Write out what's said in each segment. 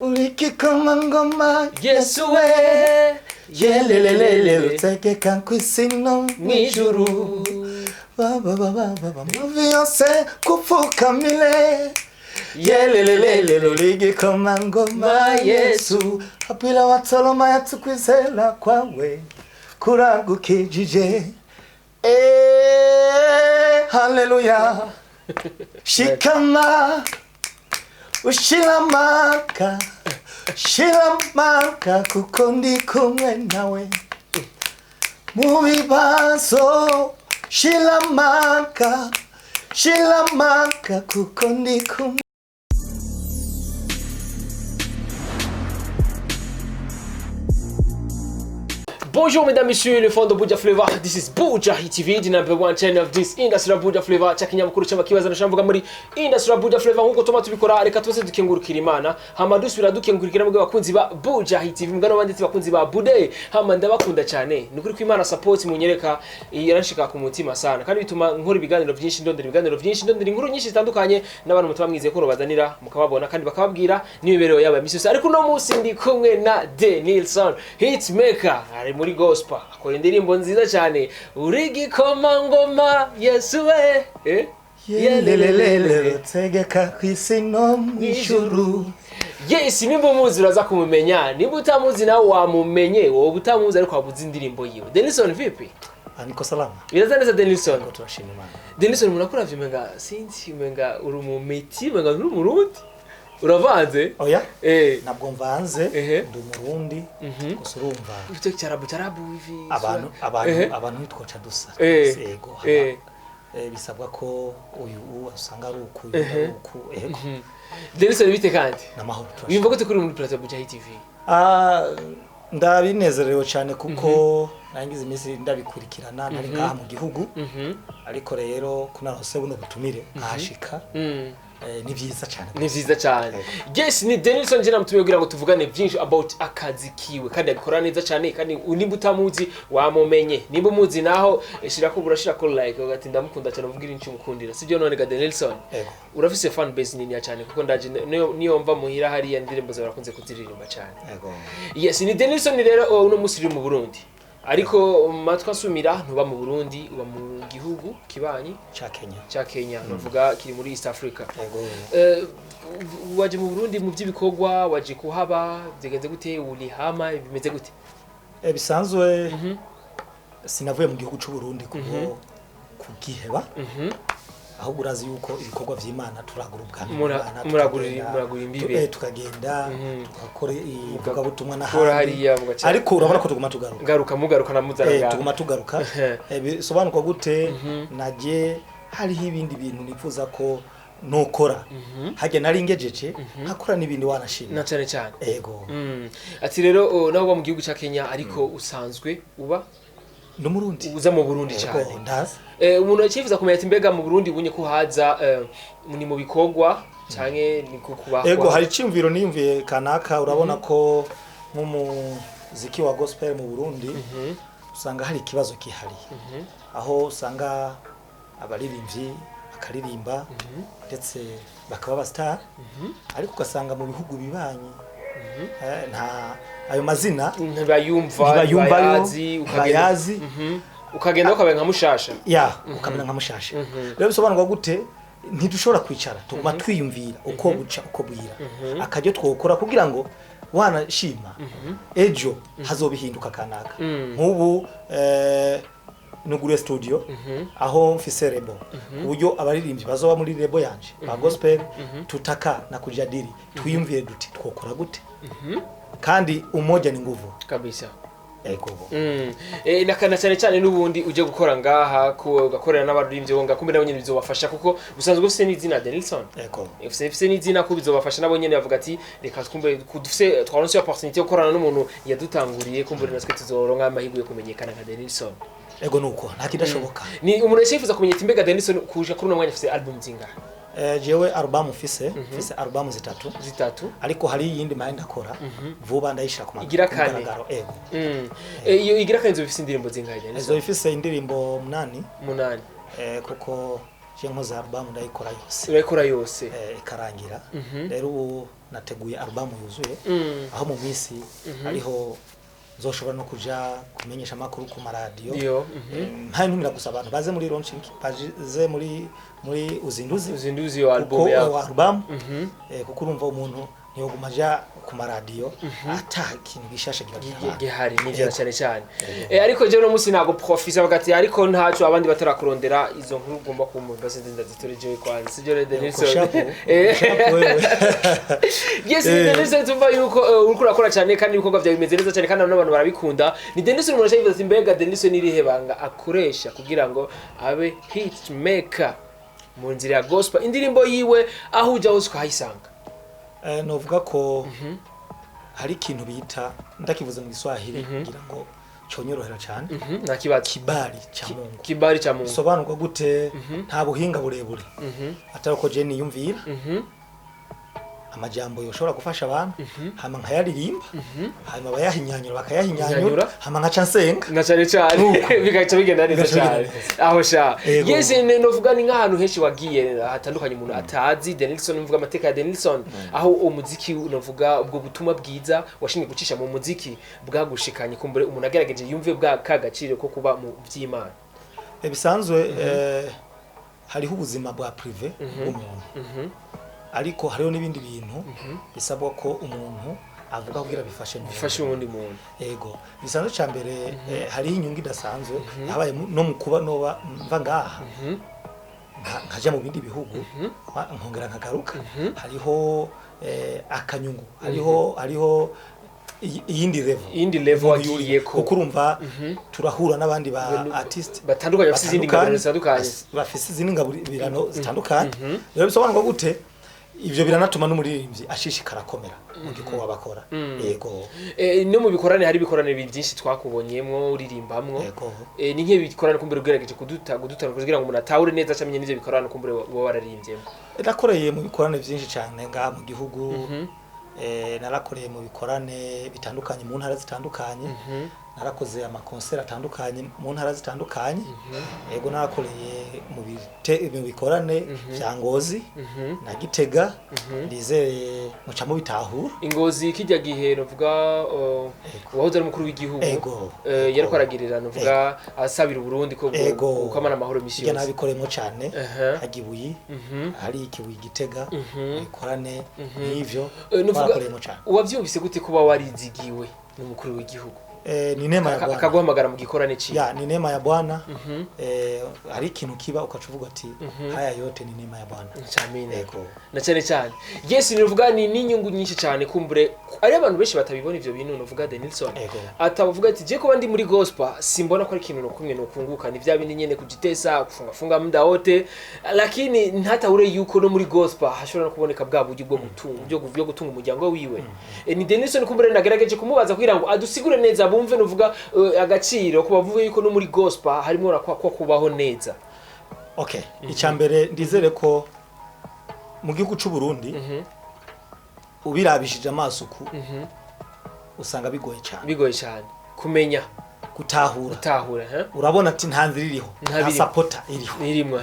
Ulikikoma ngoma Yesu we yelelelele utegeka nkwisino mwijuru baba mavi yose kupfukamile yelelelele ulikikoma ngoma Yesu apila watoloma yatukwizela kwawe kuragukijije haleluya shikama Ushilamaka kuko ndi kumwe nawe mu bibazo shilamaka kuko ndi kumwe. Bonjour mesdames, messieurs, le fond de Buja Flavor. This is Buja TV, the number one channel of this industry of Buja Flavor. Chakinyamakuru cy'abakibaza nashamvuga muri industry of Buja Flavor nkuko tuma tubikora reka twese dukengurukira Imana. Hama dusubira dukengurukira mu bakunzi ba Buja TV, mugano banditse bakunzi ba Bude. Hama ndabakunda cyane. Nukuri ko Imana support munyereka yaranshika ku mutima sana. Kandi bituma nkora ibiganiro byinshi ndondera inkuru nyinshi zitandukanye n'abantu mutaba mwizeye ko bazanira mukababona kandi bakababwira n'imibereho yabo misose. Ariko no munsi ndi kumwe na Denilson Hitmaker. Ari muri gospel akora indirimbo nziza cyane urigikoma ngoma Yesu we yelelelele tegeka kwisino mwishuru. Yes, nimba muzi uraza kumumenya, nimba utamuzi nawe wamumenye, wowe utamuzi ariko wabuze indirimbo yiwe. Denilson vipi? Niko salama. Biraza neza Denilson. Ko turashima Imana. Denilson murakora vyumenga sinzi umenga uri mu meti umenga uri mu Rundi. Uravanze? Oya? Nabwo mvanze ndi Murundi gusa urumva. Ufite cyarabu hivi. Abantu nitwoca dusa. Yego. Bisabwa ko uyu usanga ari uku ego. Denilson bite kandi? Namahoro. Wimva gute kuri muri plateau Buja TV? Ndabinezerewe cyane kuko nangize imisi ndabikurikirana nari ngaha mu gihugu. Ariko rero kunarose buno butumire nkashika. Ni vyiza cyane. Ni vyiza cyane. Yes, ni Denilson jina mutume kugira ngo tuvugane byinshi about akazi kiwe kandi abikora neza cyane kandi nimba utamuzi wamumenye. Nimba umuzi naho shira ko burashira ko like ugati ndamukunda cyane uvugira inci mukundira. Sibyo none ga Denilson. Urafise fan base nini cyane kuko ndaje niyo mva muhira hari ya ndirimbo z'abakunze kuziririmba cyane. Yes, ni Denilson rero uno musiri mu Burundi. Ariko matwa sumira ntuba mu Burundi uba mu gihugu kibanyi cha Kenya navuga kiri muri East Africa. Waje mu Burundi mu by'ibikorwa waje kuhaba byegenze gute uri hama bimeze gute? Bisanzwe sinavuye mu gihugu cy'u Burundi kuko kugiheba. Aho urazi yuko ibikorwa vy'Imana turagurubwana muragurira imbibe tukagenda tukakora ivuga butumwa na handi ariko urabona ko tuguma mugaruka na muzaraga tuguma tugaruka bisobanuka gute naje hariho ibindi bintu nifuza ko nokora hajye nari ngejeje hakora n'ibindi wanashima na cyane yego ati rero naho mu gihugu cya Kenya ariko usanzwe uba no Murundi uza mu Burundi cyane ndazi umuntu akifuza kumenya mbega mu Burundi bunye ko haza ni mu bikogwa canke ni kukubaho yego hari cyimviro niyumviye kanaka urabona ko nk'umuziki wa gospel mu Burundi usanga hari ikibazo kihari aho usanga abaririmbyi akaririmba ndetse bakaba ba star ariko ugasanga mu bihugu bibanyi nta ayo mazina bayumva ukayazi ukagenda ukabenga nka mushasha ukamena nka mushasha rero bisobanurwa gute ntidushobora kwicara tuguma twiyumvira uko buca uko bwira akajyo twokora kugira ngo wanashima ejo hazobihinduka kanaka nk'ubu nugure studio aho mfise rebo uburyo abaririmbyi bazoba muri rebo yanje ba gospel tutaka na kujadili twiyumvire duti twokora gute kandi umoja ni nguvu kabisa ego nakana cyane n'ubundi uje gukora ngaha ko gakorera n'abaririmbyi bonga kumbe nabo nyene bizobafasha kuko usanzwe ufise n'izina Denilson ufise n'izina ko bizobafasha nabo nyene bavuga ati reka twumve kudufise twaronse opportunity yo gukorana n'umuntu yadutanguriye kumbe natwe tuzoronka amahirwe yo kumenyekana nka Denilson ego nuko nta kidashoboka ni umuntu yifuza kumenya mbega Denilson kuja kuri no mwanya afise album zingahe jewe album mfise album zitatu ariko hari yindi mahenda akora vuba ndayishira ku magaro ego iyo igira kanzo bifise indirimbo zingahe ezo bifise indirimbo 8 kuko je nkoza album ndayikora yose urayikora yose ikarangira rero nateguye album yuzuye aho mu minsi ariho nzoshobora no kuja kumenyesha makuru ku maradiyo nta ntumira gusa abantu baze muri launching baze muri uzinduzi yo album ya album kuko urumva umuntu ntiyoguma aja ku maradiyo ata kintu gishasha gihari n'ivyo cyane cyane ariko je no musi nago profisa bagati ariko ntaco abandi batarakurondera izo nkuru ugomba kumva se ndazitoreje kwanza sivyo rede Nelson yes Nelson tumva yuko uriko urakora cyane kandi ibikorwa byawe bimeze neza cyane kandi n'abantu barabikunda ni Nelson umuntu ashayivuza ati mbega Nelson irihe banga akoresha kugira ngo abe hit maker mu nzira ya gospel indirimbo yiwe aho uja hose ukahayisanga novuga ko hari ikintu bita ndakivuze mu Giswahili kugira ngo cyonyorohera cyane nakibaza kibari cha Mungu sobanurwa gute nta buhinga burebure atari ko je niyumvira amajambo yoshobora gufasha abantu hama nkayaririmba hama bayahinyanyura bakayahinyanyura hama nkaca nsenga na cyane bigaca bigenda neza cyane aho sha yes novuga ni nk'ahantu henshi wagiye hatandukanye umuntu atazi Nelson mvuga amateka ya Nelson aho umuziki novuga ubwo butumwa bwiza washinzwe gucisha mu muziki bwagushikanye kumbure umuntu agerageje yumve bwa kagaciro ko kuba mu by'Imana bisanzwe hariho ubuzima bwa privé bw'umuntu ariko hariho n'ibindi bintu bisabwa ko umuntu avuga kugira bifashe undi muntu yego bisanzwe cyambere hariho inyungu idasanzwe habaye no mu kuba noba mva ngaha nkaja mu bindi bihugu nkongera nkagaruka hariho akanyungu hariho iyindi level wagiye ko kuko urumva turahura n'abandi ba artist batandukanye bafite izindi ngabirano zitandukanye bafite izindi ngabirano zitandukanye rero bisobanurwa gute ivyo biranatuma n'umuririmbyi ashishikara komera mu gikorwa bakora yego no mu bikorane hari bikorane byinshi twakubonyemwo uririmbamwo ni nke bikorane kumbere ugerageje kudutana kugira ngo umuntu atahure neza cyamenye n'ivyo bikorane kumbere bo bararimbyemo nakoreye mu bikorane byinshi cyane nga mu gihugu narakoreye mu bikorane bitandukanye mu ntara zitandukanye narakoze amakonsera atandukanye mu ntara zitandukanye yego narakoreye mu bikorane bya Ngozi na Gitega ndizeye mucamo bitahura Ingozi kijya gihe novuga wahoze ari mukuru w'igihugu yariko aragirira novuga asabira Burundi ko ukamana amahoro misi yose nabikoremo cyane hagibuyi hari ikibuyi Gitega bikorane n'ivyo narakoremo cyane uwavyumvise gute kuba warizigiwe n'umukuru w'igihugu ni neema ya Bwana akaguhamagara mu gikorane ci ni neema ya Bwana hari ikintu kiba ukacuvuga ati haya yote ni neema ya Bwana cyamine na cyane yes nivuga ni n'inyungu nyinshi cyane kumbure ari abantu benshi batabibona ivyo bintu novuga Nelson atavuga ati je ko bandi muri gospel simbona ko ari ikintu no kumwe no kunguka ni vya bindi nyene kujitesa kufunga muda wote lakini ntatahure yuko no muri gospel hashobora no kuboneka bwa buryo bwo gutunga umuryango wiwe ni Nelson kumbure nagerageje kumubaza kugira ngo adusigure neza bumve novuga agaciro ko bavuye yuko no muri gospel harimo rakwa kubaho neza icyambere ndizere ko mu gihugu cy'u Burundi ubirabishije amaso ku usanga bigoye cyane kumenya gutahura urabona ati nta nzira iriho nta supporter iriho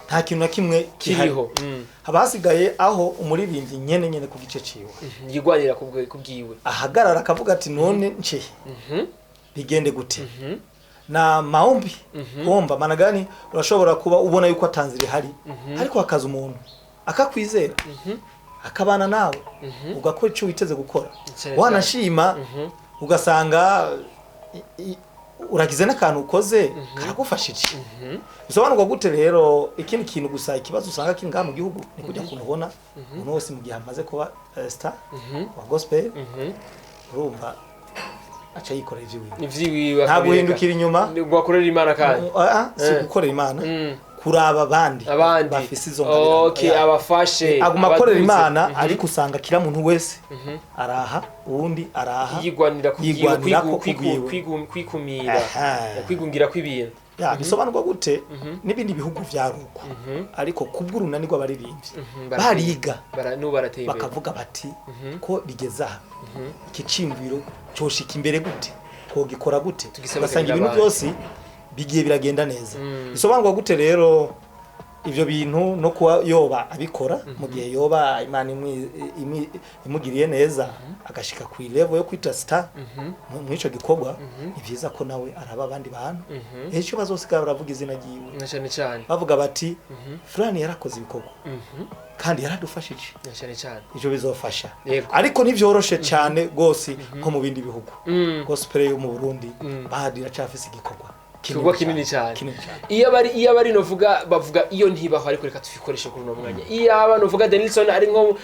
nta kintu na kimwe kiriho habasigaye aho umuririmbyi nyene ku gice ciwe yigwanira kubwiwe ahagarara akavuga ati none nce bigende gute na maombi kuomba managani urashobora kuba ubona yuko atanzire hari ariko akaza umuntu akakwizera akabana nawe ugakora icyo witeze gukora wanashima ugasanga uragize n'akantu ukoze karagufashije bisobanurwa gute rero ikindi kintu gusa ikibazo usanga kiri ngaha mu gihugu ni kujya kunubona umuntu wese mu gihe amaze kuba star wa gospel urumva acha yikorera ivyiwiwe nta guhindukira inyuma gukorera Imana kandi si gukorera Imana kuraba abandi bafise izo ngabira abafashe aguma akorera Imana ariko usanga kira muntu wese araha uwundi araha yigwanira kwikumira kwigungira kw'ibintu bisobanurwa gute n'ibindi bihugu vyaruko ariko kubw'urunani rw'abaririmbyi bariga bakavuga bati ko bigeza iki cimviro coshika imbere gute ko gikora gute basanga ibintu byose bigiye biragenda neza bisobanurwa gute rero ivyo bintu no kuba yoba abikora mu gihe yoba Imana imugiriye neza agashika ku level yo kwita star mu ico gikorwa ivyiza ko nawe araba abandi bantu ejo bazosigara baravuga izina ryiwe cyane cyane bavuga bati fulani yarakoze ibikorwa kandi yaradufashije cyane cyane ivyo bizofasha Yego. ariko ntivyoroshe cyane gose nko mu bindi bihugu gospel yo mu Burundi bahadira cafise igikorwa Kigwa kinini cyane. Iyo bari novuga bavuga iyo ntibaho ariko reka tubikoreshe kuri no mwanya. Iyo abantu novuga Denilson ari nko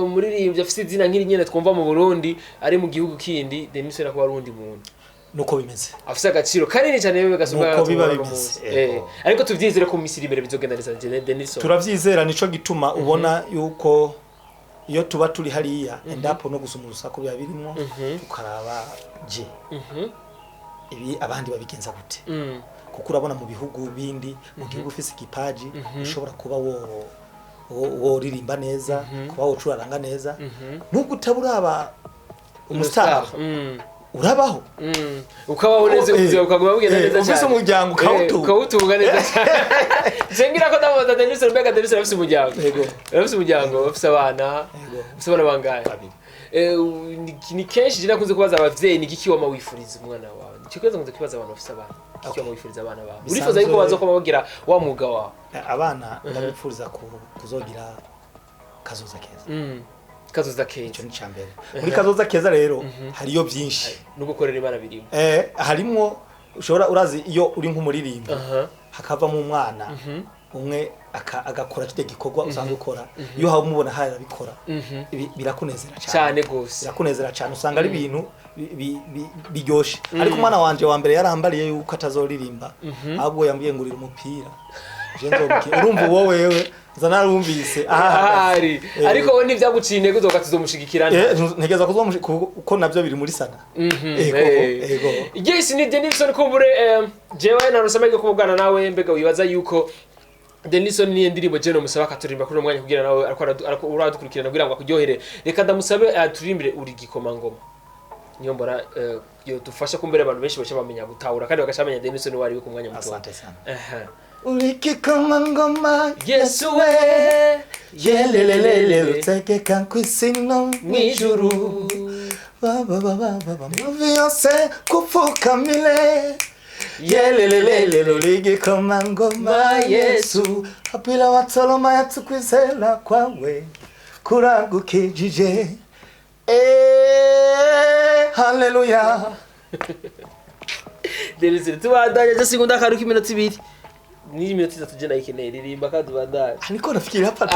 muririmbye afite izina nkiri nyene twumva mu Burundi ari mu gihugu kindi Denilson akaba ari undi muntu. Nuko bimeze. Afite agaciro kanini cyane bebe gasubwa. Nuko biba bimeze. Ariko tuvyizere ko misiri imbere bizogenda neza Denilson. Turavyizera nico gituma ubona yuko iyo tuba turi hariya endapo no gusumurusa ko byabirimo tukaraba je. Ibi abandi babigenza gute kuko urabona mu bihugu bindi mu gihugu ufise ikipaji ushobora kuba wo ririmba neza kuba wo curaranga neza nubwo utaburaba umustar urabaho ukabaho neza ubuzima ukaguma bugenda neza cyane ufise umuryango ukawutunga neza zengira ko ndabaza Denilson mbega Denilson afise umuryango afise umuryango afise abana bangahe ni kenshi jina kunze kubaza abavyeyi nigiki wama wifuriza umwana wawe cyo kunze kubaza abantu bafite abana iki wama wifuriza abana bawe urifuza yuko bazo bagira wa mwuga wawe abana ndabipfuriza kuzogira kazoza keza kazoza keza cyo ni cyambere muri kazoza keza rero hariyo byinshi no gukorera Imana birimo harimo ushobora urazi iyo uri nk'umuririmbi hakava mu mwana umwe agakora kite gikorwa usanzwe ukora iyo hawo mubona hari abikora birakunezera cyane gose birakunezera cyane usanga ari ibintu biryoshe ariko umwana wanje wa mbere yarambariye yuko atazoririmba ahubwo yambwiye ngurira umupira je nzobuki urumva wowe wewe zanarumvise ahari ariko we nivyaguciye intego uzoka tuzomushigikirana ntegeza kuko navyo biri muri sana ego yes ni Denilson kumbure jewe narusamaye kubugana nawe mbega wibaza yuko Denilson ni indirimbo je no musaba katurimba kuri umwanya kugira nawe ariko uradukurikirana kugira ngo akujyohere reka ndamusabe aturimbire uri gikoma ngoma niyo mbora yo dufasha kumbere abantu benshi bacha bamenya gutahura kandi bagashamenya Denilson wari we ku mwanya muto asante sana uri gikoma ngoma Yesu we yelelelele uteke kankwisino mwijuru baba mavi yose kufukamile yelelelele uri gikoma ngoma Yesu apila watoloma yatukwizela kwawe kuragukijije haleluya Denilson tubandanya je segunda karuka iminota 2 ni iminota 3 je nayikeneye ririmba kandi bandanya niko nafikiri hapa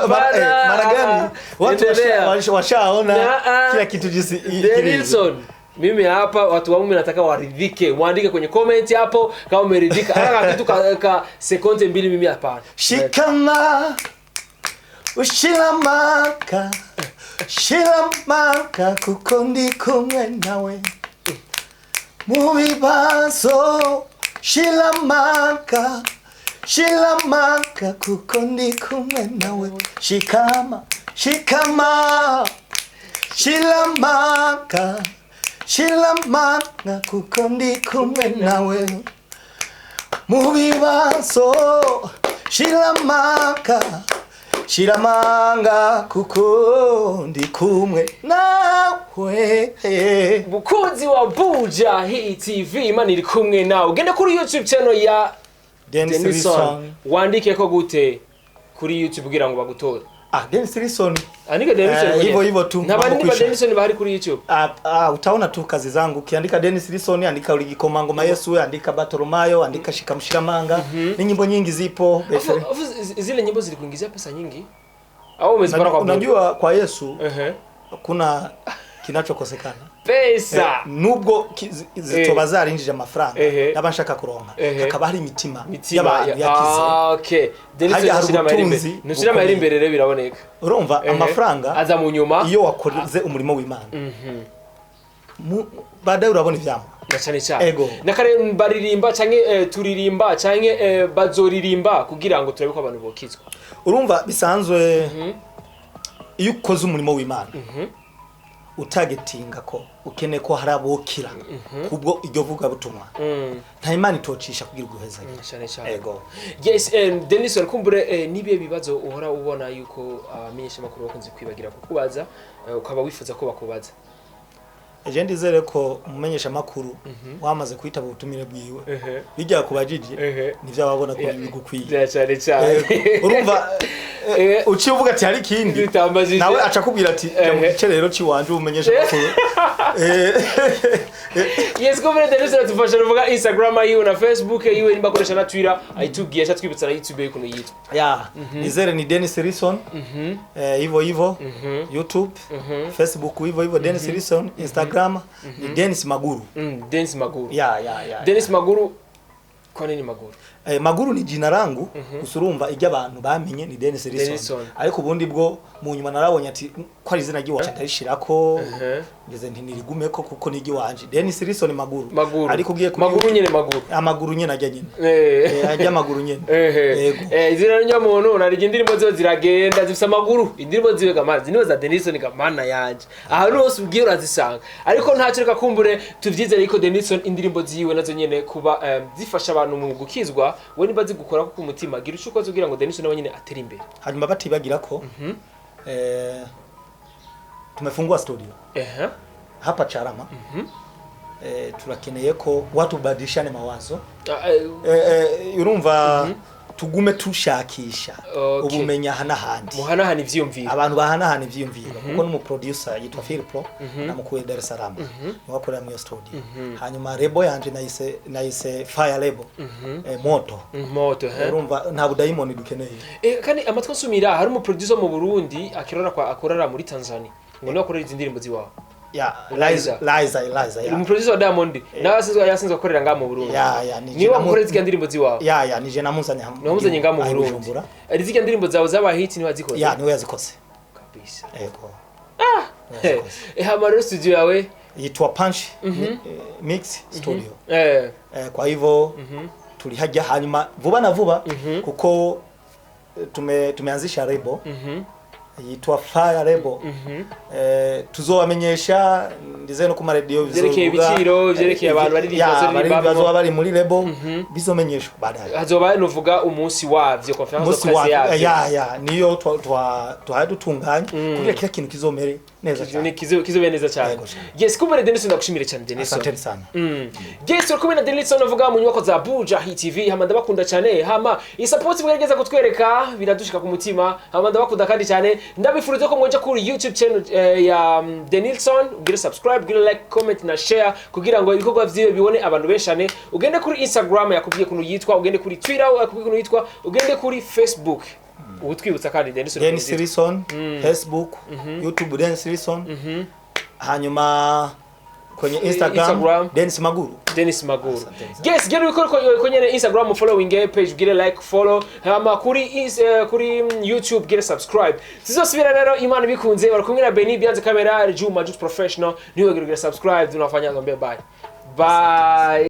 maragani watu washaona kila kitu jinsi Denilson mimi hapa watu wangu nataka waridhike muandike kwenye comment hapo kama umeridhika hata kitu ka sekunde 2 mimi hapana shikama ushilamaka shilamaka kukondi kumwe nawe mubibazo shilamaka kukondi kumwe nawe shikama shilamaka kukondi kumwe nawe mubibazo shiramanga kukondi kumwe nawe mukunzi wa Buja Hit TV Imana iri kumwe nawe genda kuri YouTube channel ya Denilson wandike ko gute kuri YouTube kugira ngo bagutore Denilson andika Denilson hivyo tu nabandi ba Denilson bahari kuri YouTube utaona tu kazi zangu ukiandika Denilson andika uligikoma ngoma Yesu andika Batoromayo andika shikamshiramanga ni nyimbo nyingi zipo zile nyimbo zilikuingizia pesa nyingi au umezipata kwa unajua kwa Yesu kuna kinachokosekana pesa nubwo zitobazari injije amafaranga nabanshaka kuronka hakaba hari imitima y'abantu yakize okay Denilson yari imbere rero biraboneka urumva amafaranga aza mu nyuma iyo wakoze umurimo w'Imana baadaye urabona ivyamo cyane nakare baririmba canke turirimba canke bazoririmba kugira ngo turabe ko abantu bokizwa urumva bisanzwe iyo ukoze umurimo w'Imana utagetinga ko ukene ko harabokira kubwo iryo vuga butumwa nta imana itocisha kugira guheza cyane ego yes Dennis Kumbure nibiye bibazo uhora ubona yuko abamenyesha makuru bakunze kwibagira kukubaza ukaba wifuza ko bakubaza eje ndizere ko umumenyesha makuru wamaze kwitaba ubutumire bwiwe bijya kubajije nivyo ababona ko bigukwiye cyane urumva uci uvuga ati hari ikindi nawe aca kubwira ati rero ciwanje umenyesha makuru yes Kumbure Dennis tufasha ruvuga Instagram yiwe na Facebook yiwe nimba koresha na Twitter ayitubwiye acha twibutsa na YouTube yuko yitwa nizere ni Dennis Rison hivyo YouTube Facebook hivyo Dennis Rison Instagram ni Dennis Maguru Dennis Maguru ya Dennis Maguru kwa nini Maguru Maguru ni jina rangu usurumva ijya abantu bamenye ni Dennis Rison ariko ubundi bwo mu nyuma narabonye ati ko ari izina ry'iwacu ndarishirako ngeze nti nirigume ko kuko nigi wanje Dennis Rison Maguru ariko ugiye Maguru nyene Maguru nyene ajya nyene ajya Maguru nyene izina ry'umuntu narije indirimbo zo ziragenda zifisa Maguru indirimbo ziwe gamana ziniwe za Dennis ni gamana yaje aha rose ugiye urazisanga ariko ntacyo reka Kumbure tuvyizere ko Dennis indirimbo ziwe nazo nyene kuba zifasha abantu mu gukizwa we niba zigukora ku mutima gira uko zugira ngo Dennis nawe nyine atera imbere hanyuma batibagira ko tumefungua studio hapa Charama turakeneye ko watu badilishane mawazo urumva tugume tushakisha ubumenya hanahandi muhanahana ivyumviro abantu bahanahana ivyumviro kuko numu producer yitwa Phil Pro namukuye Dar es Salaam niwakorera mu studio hanyuma label yanje nayise Fire Label moto urumva nta budayimoni dukeneye kandi amatwa nsumira hari umu producer mu Burundi akorera muri Tanzania ngo nakorera izindirimbo ziwawe Liza umuproducer wa Diamond nawe yasinzwe akorera nga mu Burundi niba mukorera zika ndirimbo ziwawe nije namuzanye hamwe namuzanye nga mu Burundi ari zika ndirimbo zawe zaba hit ni wazikoze niwe yazikoze kabisa hamaro studio yawe yitwa Punch Mix Studio kwa hivyo tulihajya hanyuma vuba na vuba kuko tumeanzisha label yitwa Fire Label tuzobamenyesha ndize no kuma radio vyerekeye ibiciro vyerekeye abantu bari bari muri label bizomenyeshwa baadaye hazoba novuga umunsi wavyo conference de presse yavyo niyo twahadutunganya kugira kila kintu kizomere neza cyane kizobe neza cyane yes Kumbure Dennis ndagushimire cyane Dennis asante sana yes uri na Dennis navuga mu nyubako za Buja TV hama ndabakunda cyane hama support mwerageza kutwereka biradushika ku mutima hama ndabakunda kandi cyane ndabifurije ko mwoja kuri YouTube channel ya Denilson ugire subscribe ugire like comment na share kugira ngo ibikorwa vyiwe bibone abantu benshane ugende kuri Instagram yakubwiye kuno yitwa ugende kuri Twitter yakubwiye kuno yitwa ugende kuri Facebook utwibutsa kandi Dennis Rison Facebook YouTube Dennis Rison hanyuma kwenye Instagram Dennis Maguru yes gero bikora kwenye Instagram following page gire like follow hama kuri YouTube gire subscribe sizosubira rero Imana bikunze barakumwe na Beni Bianze Camera Juma Just Professional niwe gire subscribe tunafanya ngombe bye